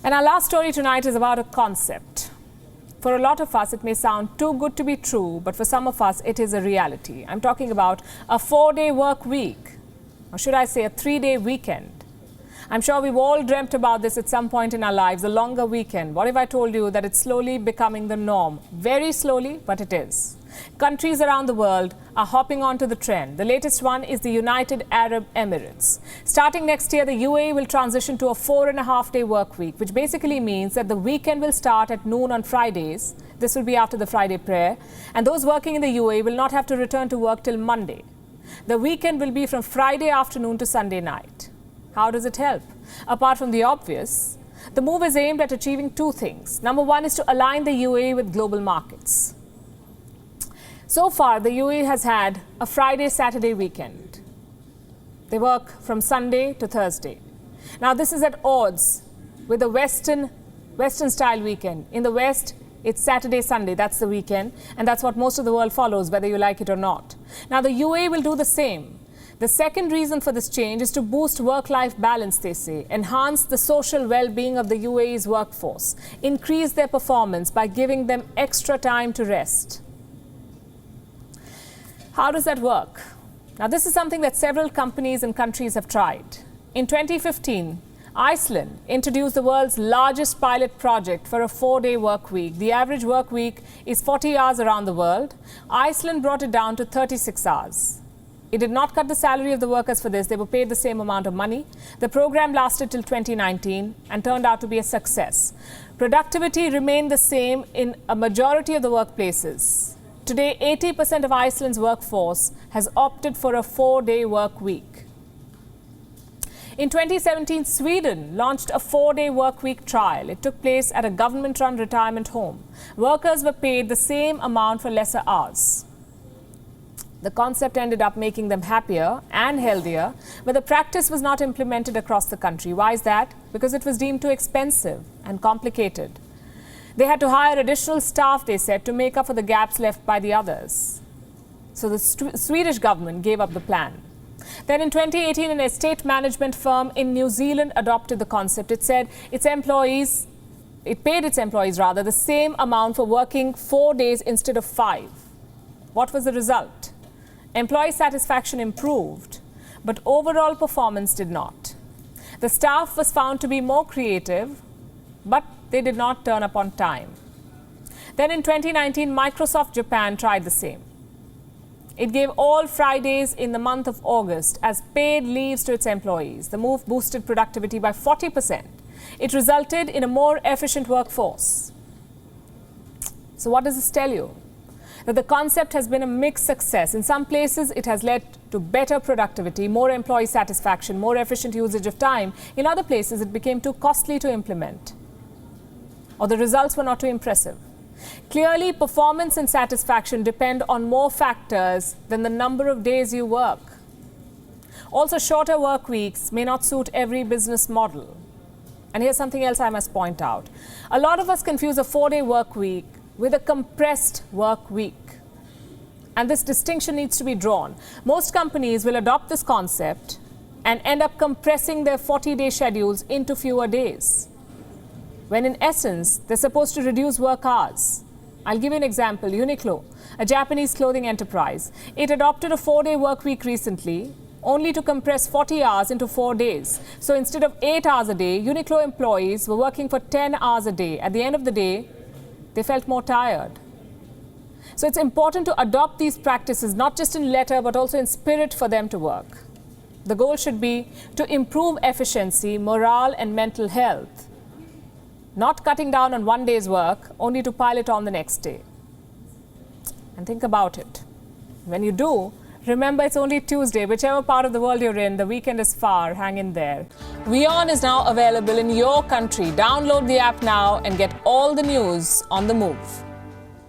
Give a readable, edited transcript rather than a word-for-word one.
And our last story tonight is about a concept. For a lot of us, it may sound too good to be true, but for some of us, it is a reality. I'm talking about a 4-day work week, or should I say a 3-day weekend. I'm sure we've all dreamt about this at some point in our lives, a longer weekend. What if I told you that it's slowly becoming the norm? Very slowly, but it is. Countries around the world are hopping onto the trend. The latest one is the United Arab Emirates. Starting next year, the UAE will transition to a 4.5-day work week, which basically means that the weekend will start at noon on Fridays. This will be after the Friday prayer. And those working in the UAE will not have to return to work till Monday. The weekend will be from Friday afternoon to Sunday night. How does it help? Apart from the obvious, the move is aimed at achieving two things. Number one is to align the UAE with global markets. So far, the UAE has had a Friday-Saturday weekend. They work from Sunday to Thursday. Now, this is at odds with the Western-style weekend. In the West, it's Saturday-Sunday. That's the weekend. And that's what most of the world follows, whether you like it or not. Now, the UAE will do the same. The second reason for this change is to boost work-life balance, they say, enhance the social well-being of the UAE's workforce, increase their performance by giving them extra time to rest. How does that work? Now, this is something that several companies and countries have tried. In 2015, Iceland introduced the world's largest pilot project for a 4-day work week. The average work week is 40 hours around the world. Iceland brought it down to 36 hours. It did not cut the salary of the workers for this. They were paid the same amount of money. The program lasted till 2019 and turned out to be a success. Productivity remained the same in a majority of the workplaces. Today, 80% of Iceland's workforce has opted for a 4-day work week. In 2017, Sweden launched a 4-day work week trial. It took place at a government-run retirement home. Workers were paid the same amount for lesser hours. The concept ended up making them happier and healthier, but the practice was not implemented across the country. Why is that? Because it was deemed too expensive and complicated. They had to hire additional staff, they said, to make up for the gaps left by the others. So the Swedish government gave up the plan. Then in 2018, an estate management firm in New Zealand adopted the concept. It said it paid its employees the same amount for working 4 days instead of 5. What was the result? Employee satisfaction improved, but overall performance did not. The staff was found to be more creative, but they did not turn up on time. Then in 2019, Microsoft Japan tried the same. It gave all Fridays in the month of August as paid leaves to its employees. The move boosted productivity by 40%. It resulted in a more efficient workforce. So what does this tell you? That the concept has been a mixed success. In some places, it has led to better productivity, more employee satisfaction, more efficient usage of time. In other places, it became too costly to implement, or the results were not too impressive. Clearly, performance and satisfaction depend on more factors than the number of days you work. Also, shorter work weeks may not suit every business model. And here's something else I must point out. A lot of us confuse a 4-day work week with a compressed work week. And this distinction needs to be drawn. Most companies will adopt this concept and end up compressing their 40-day schedules into fewer days, when in essence, they're supposed to reduce work hours. I'll give you an example. Uniqlo, a Japanese clothing enterprise, it adopted a 4-day work week recently, only to compress 40 hours into 4 days. So instead of 8 hours a day, Uniqlo employees were working for 10 hours a day. At the end of the day, they felt more tired. So it's important to adopt these practices, not just in letter, but also in spirit for them to work. The goal should be to improve efficiency, morale, and mental health, not cutting down on one day's work only to pile it on the next day. And think about it. When you do, remember it's only Tuesday. Whichever part of the world you're in, the weekend is far. Hang in there. WION is now available in your country. Download the app now and get all the news on the move.